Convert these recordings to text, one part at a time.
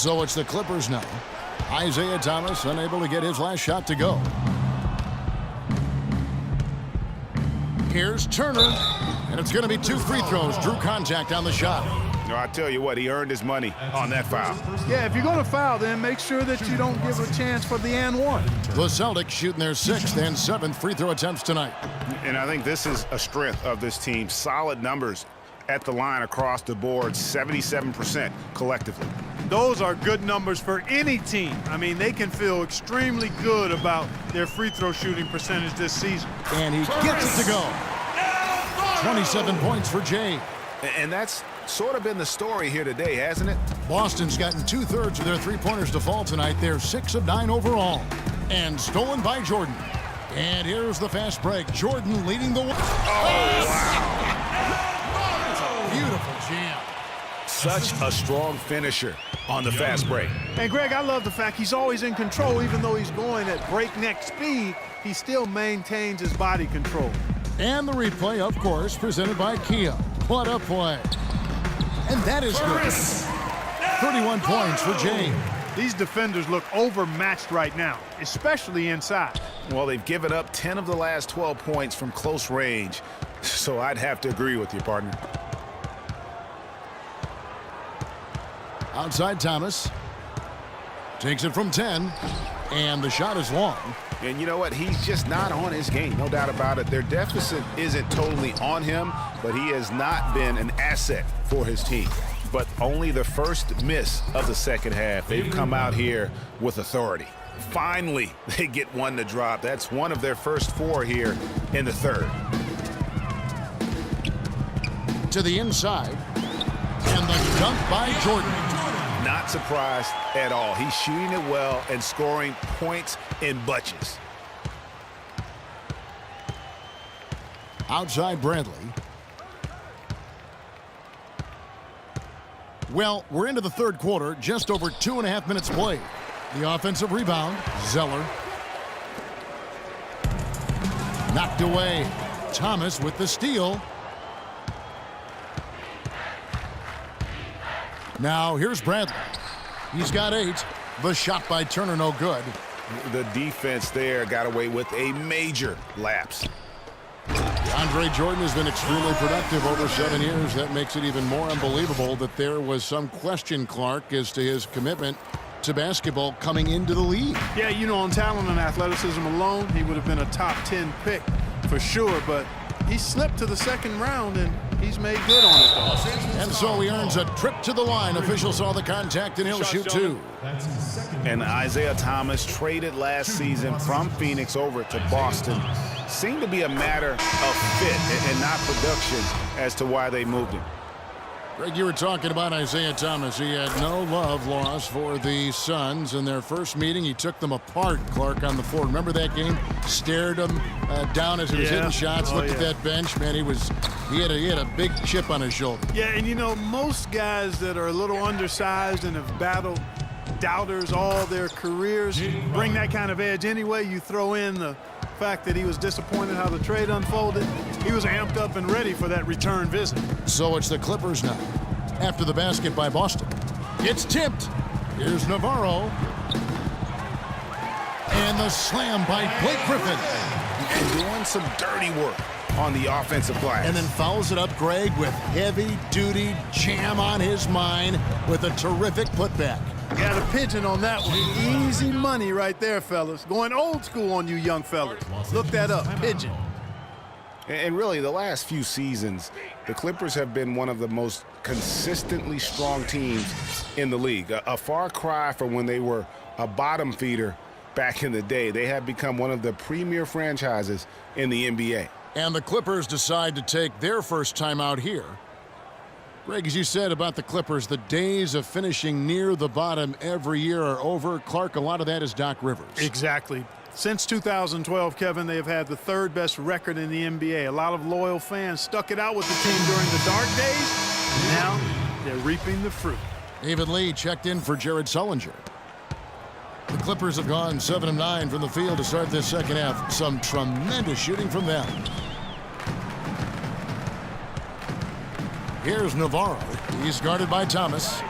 So it's the Clippers now. Isaiah Thomas unable to get his last shot to go. Here's Turner, and it's going to be 2 free throws. Drew contact on the shot. No, I tell you what, he earned his money on that foul. Yeah, if you're going to foul, then make sure that you don't give a chance for the and one. The Celtics shooting their 6th and 7th free throw attempts tonight. And I think this is a strength of this team. Solid numbers at the line across the board, 77% collectively. Those are good numbers for any team. I mean, they can feel extremely good about their free throw shooting percentage this season. And he gets it to go. 27 points for Jay. And that's sort of been the story here today, hasn't it? Boston's gotten 2/3 of their three-pointers to fall tonight. They're 6 of 9 overall. And stolen by Jordan. And here's the fast break. Jordan leading the way. Oh, wow. Beautiful jam. Such a strong finisher on the fast break. And, Greg, I love the fact he's always in control. Even though he's going at breakneck speed, he still maintains his body control. And the replay, of course, presented by Kia. What a play. And that is good. 31 points for Jay. These defenders look overmatched right now, especially inside. Well, they've given up 10 of the last 12 points from close range. So I'd have to agree with you, partner. Outside Thomas. Takes it from 10. And the shot is long. And you know what? He's just not on his game. No doubt about it. Their deficit isn't totally on him, but he has not been an asset for his team. But only the first miss of the second half. They've come out here with authority. Finally, they get one to drop. That's one of their first 4 here in the third. To the inside. And the dunk by Jordan. Not surprised at all. He's shooting it well and scoring points in bunches. Outside Bradley. Well, we're into the third quarter, just over 2.5 minutes played. The offensive rebound, Zeller. Knocked away. Thomas with the steal. Now here's Bradley. He's got 8. The shot by Turner no good. The defense there got away with a major lapse. Andre Jordan has been extremely productive over 7 years. That makes it even more unbelievable that there was some question, Clark, as to his commitment to basketball coming into the league. Yeah, you know, on talent and athleticism alone, he would have been a top 10 pick for sure, but he slipped to the second round, and he's made good on it, though. And so he earns a trip to the line. Official saw the contact, and he'll shoot 2. And Isaiah Thomas, traded last season from Phoenix over to Boston, seemed to be a matter of fit and not production as to why they moved him. Greg, you were talking about Isaiah Thomas. He had no love lost for the Suns. In their first meeting, he took them apart, Clark, on the floor. Remember that game? Stared him down as he was hitting shots, looked at that bench. Man, he had a big chip on his shoulder. Yeah, and you know, most guys that are a little undersized and have battled doubters all their careers bring that kind of edge anyway. You throw in the fact that he was disappointed how the trade unfolded. He was amped up and ready for that return visit. So it's the Clippers now. After the basket by Boston. It's tipped. Here's Navarro. And the slam by Blake Griffin. And doing some dirty work on the offensive glass. And then fouls it up, Greg, with heavy-duty jam on his mind with a terrific putback. Got a pigeon on that one. Easy money right there, fellas. Going old school on you young fellas. Look that up, pigeon. And really, the last few seasons, the Clippers have been one of the most consistently strong teams in the league. A far cry from when they were a bottom feeder back in the day. They have become one of the premier franchises in the NBA. And the Clippers decide to take their first time out here. Greg, as you said about the Clippers, the days of finishing near the bottom every year are over. Clark, a lot of that is Doc Rivers. Exactly. Since 2012, Kevin, they have had the 3rd best record in the NBA. A lot of loyal fans stuck it out with the team during the dark days. Now they're reaping the fruit. David Lee checked in for Jared Sullinger. The Clippers have gone 7 of 9 from the field to start this second half. Some tremendous shooting from them. Here's Navarro. He's guarded by Thomas.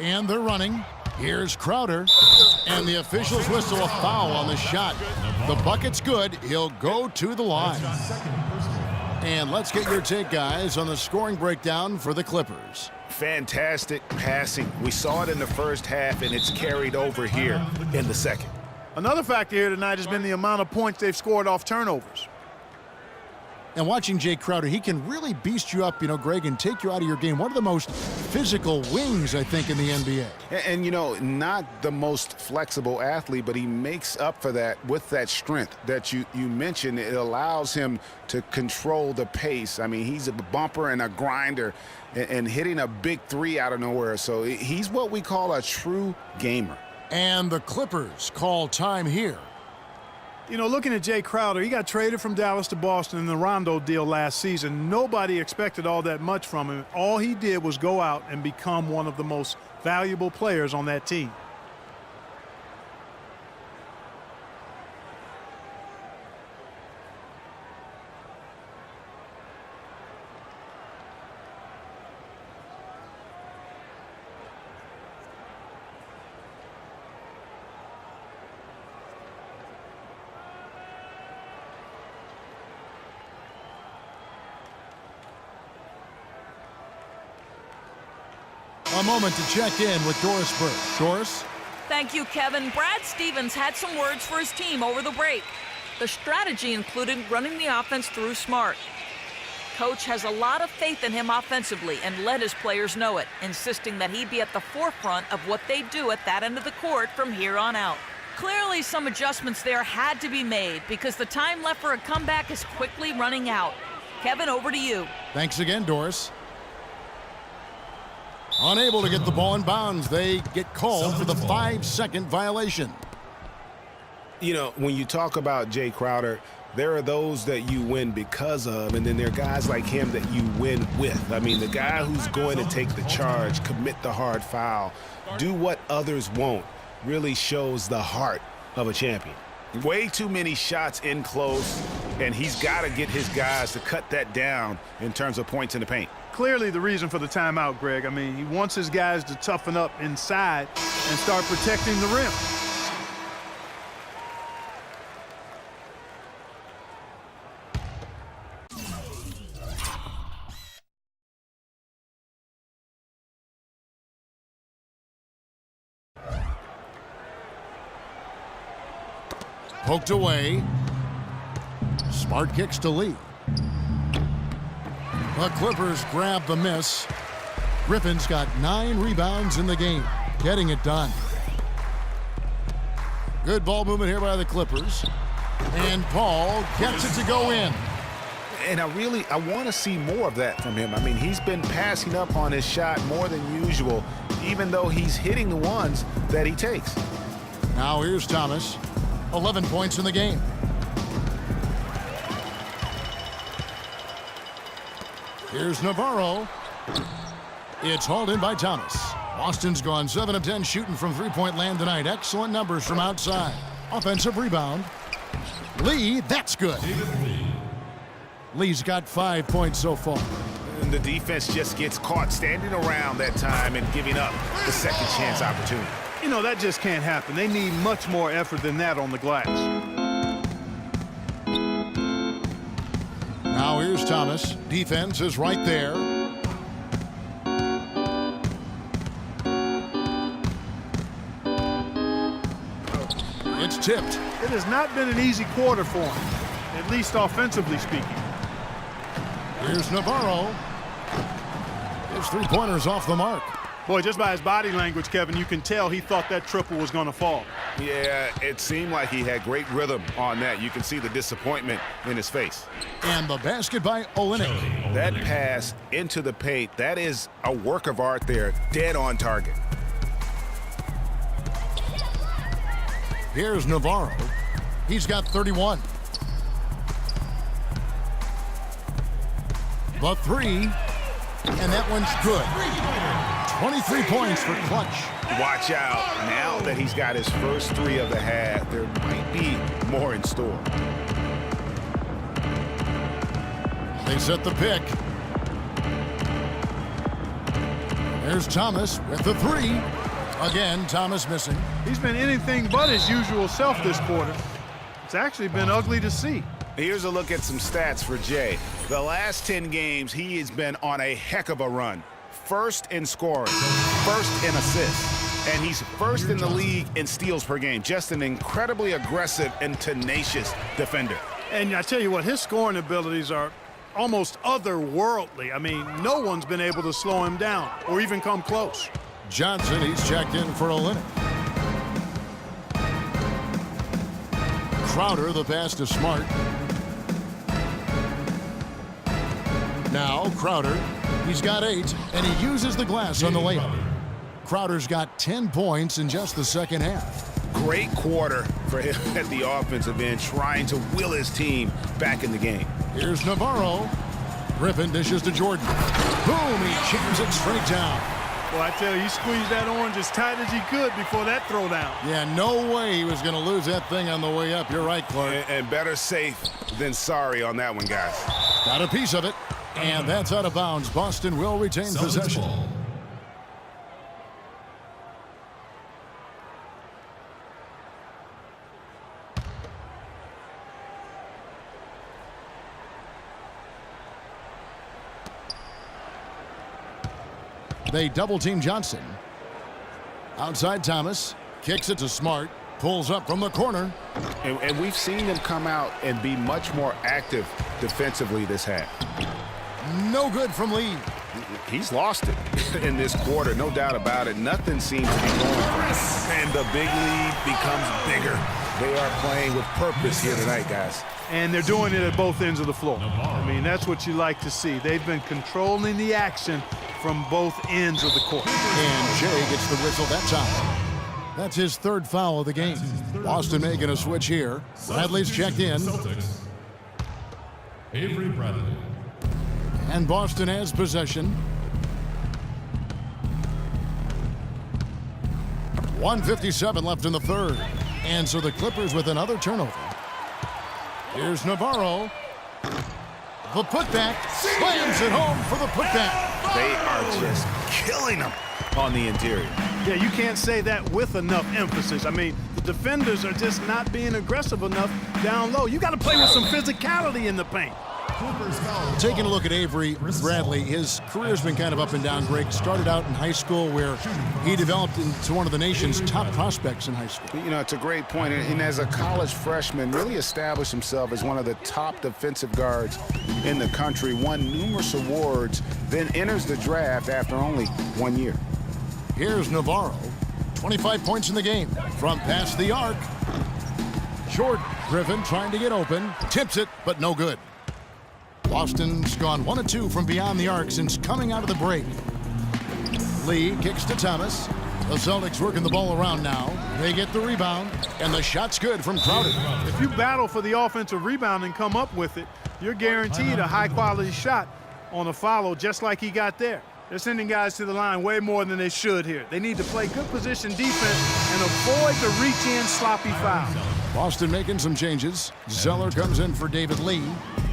And they're running. Here's Crowder. And the officials whistle a foul on the shot. The bucket's good. He'll go to the line. And let's get your take, guys, on the scoring breakdown for the Clippers. Fantastic passing. We saw it in the first half, and it's carried over here in the second. Another factor here tonight has been the amount of points they've scored off turnovers. And watching Jay Crowder, he can really beast you up, Greg, and take you out of your game. One of the most physical wings, I think, in the NBA. And not the most flexible athlete, but he makes up for that with that strength that you mentioned. It allows him to control the pace. I mean, he's a bumper and a grinder and hitting a big three out of nowhere. So he's what we call a true gamer. And the Clippers call time here. Looking at Jay Crowder, he got traded from Dallas to Boston in the Rondo deal last season. Nobody expected all that much from him. All he did was go out and become one of the most valuable players on that team. A moment to check in with Doris Burke. Doris? Thank you, Kevin. Brad Stevens had some words for his team over the break. The strategy included running the offense through Smart. Coach has a lot of faith in him offensively and let his players know it, insisting that he be at the forefront of what they do at that end of the court from here on out. Clearly, some adjustments there had to be made because the time left for a comeback is quickly running out. Kevin, over to you. Thanks again, Doris. Unable to get the ball in bounds. They get called for the 5-second violation. When you talk about Jay Crowder, there are those that you win because of, and then there are guys like him that you win with. I mean, the guy who's going to take the charge, commit the hard foul, do what others won't, really shows the heart of a champion. Way too many shots in close, and he's got to get his guys to cut that down in terms of points in the paint. Clearly the reason for the timeout, Greg. I mean, he wants his guys to toughen up inside and start protecting the rim. Poked away. Smart kicks to Lee. The Clippers grab the miss. Griffin's got 9 rebounds in the game, getting it done. Good ball movement here by the Clippers. And Paul gets it to go in. And I want to see more of that from him. I mean, he's been passing up on his shot more than usual, even though he's hitting the ones that he takes. Now here's Thomas. 11 points in the game. Here's Navarro. It's hauled in by Thomas. Boston's gone 7 of 10 shooting from three-point land tonight. Excellent numbers from outside. Offensive rebound. Lee, that's good. Lee's got 5 points so far. And the defense just gets caught standing around that time and giving up the second chance opportunity. That just can't happen. They need much more effort than that on the glass. Now here's Thomas. Defense is right there. It's tipped. It has not been an easy quarter for him, at least offensively speaking. Here's Navarro. His three-pointer's off the mark. Boy, just by his body language, Kevin, you can tell he thought that triple was going to fall. Yeah, it seemed like he had great rhythm on that. You can see the disappointment in his face. And the basket by Olynyk. That pass into the paint, that is a work of art there, dead on target. Here's Navarro. He's got 31. The three, and that one's good. 23 points for Clutch. Watch out. Now that he's got his first 3 of the half, there might be more in store. They set the pick. There's Thomas with the three. Again, Thomas missing. He's been anything but his usual self this quarter. It's actually been ugly to see. Here's a look at some stats for Jay. The last 10 games, he has been on a heck of a run. First in scoring, first in assists, and he's first in the league in steals per game. Just an incredibly aggressive and tenacious defender. And I tell you what, his scoring abilities are almost otherworldly. I mean, no one's been able to slow him down or even come close. Johnson, he's checked in for Olynyk. Crowder, the pass to Smart. Now Crowder, he's got 8, and he uses the glass on the layup. Crowder's got 10 points in just the second half. Great quarter for him at the offensive end, trying to will his team back in the game. Here's Navarro. Griffin dishes to Jordan. Boom, he jams it straight down. Well, I tell you, he squeezed that orange as tight as he could before that throwdown. Yeah, no way he was going to lose that thing on the way up. You're right, Clark. And better safe than sorry on that one, guys. Got a piece of it, and that's out of bounds. Boston will retain possession. They double-team Johnson. Outside Thomas. Kicks it to Smart. Pulls up from the corner. And we've seen them come out and be much more active defensively this half. No good from Lee. He's lost it in this quarter, no doubt about it. Nothing seems to be going for him. And the big lead becomes bigger. They are playing with purpose here tonight, guys. And they're doing it at both ends of the floor. I mean, that's what you like to see. They've been controlling the action from both ends of the court. And Jay gets the whistle that time. That's his third foul of the game. Boston making a switch here. Bradley's checked in. Avery Bradley. And Boston has possession. 1:57 left in the third. And so the Clippers with another turnover. Here's Navarro. The putback. Slams it home for the putback. They are just killing them on the interior. Yeah, you can't say that with enough emphasis. I mean, the defenders are just not being aggressive enough down low. You got to play with some physicality in the paint. Taking a look at Avery Bradley, his career's been kind of up and down. Greg started out in high school where he developed into one of the nation's top prospects in high school. You know, it's a great point. And as a college freshman, really established himself as one of the top defensive guards in the country, won numerous awards, then enters the draft after only 1 year. Here's Navarro. 25 points in the game from past the arc. Jordan. Griffin trying to get open. Tips it, but no good. Boston's gone 1 of 2 from beyond the arc since coming out of the break. Lee kicks to Thomas. The Celtics working the ball around now. They get the rebound, and the shot's good from Crowder. If you battle for the offensive rebound and come up with it, you're guaranteed a high-quality shot on a follow just like he got there. They're sending guys to the line way more than they should here. They need to play good position defense and avoid the reach-in sloppy foul. Boston making some changes. Zeller comes in for David Lee,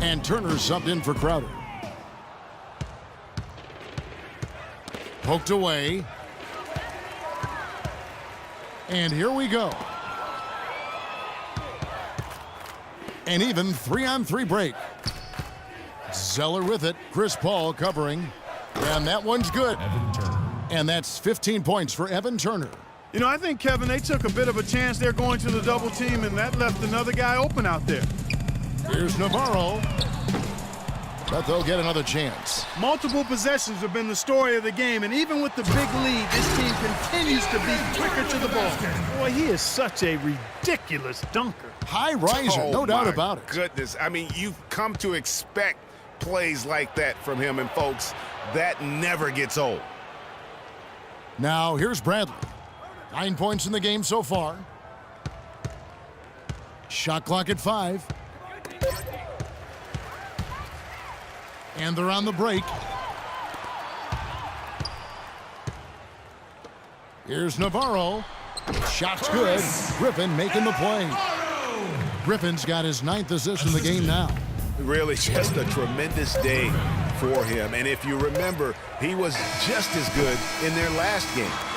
and Turner subbed in for Crowder. Poked away. And here we go. An even 3-on-3 break. Zeller with it. Chris Paul covering. And that one's good. And that's 15 points for Evan Turner. You know, I think, Kevin, they took a bit of a chance there going to the double team, and that left another guy open out there. Here's Navarro. But they'll get another chance. Multiple possessions have been the story of the game, and even with the big lead, this team continues to be quicker to the ball. Boy, he is such a ridiculous dunker. High riser, no doubt about it. Goodness, I mean, you've come to expect plays like that from him, and folks, that never gets old. Now here's Bradley. 9 points in the game so far. Shot clock at 5. And they're on the break. Here's Navarro. Shot's good. Griffin making the play. Griffin's got his 9th assist in the game now. Really just a tremendous day for him. And if you remember, he was just as good in their last game.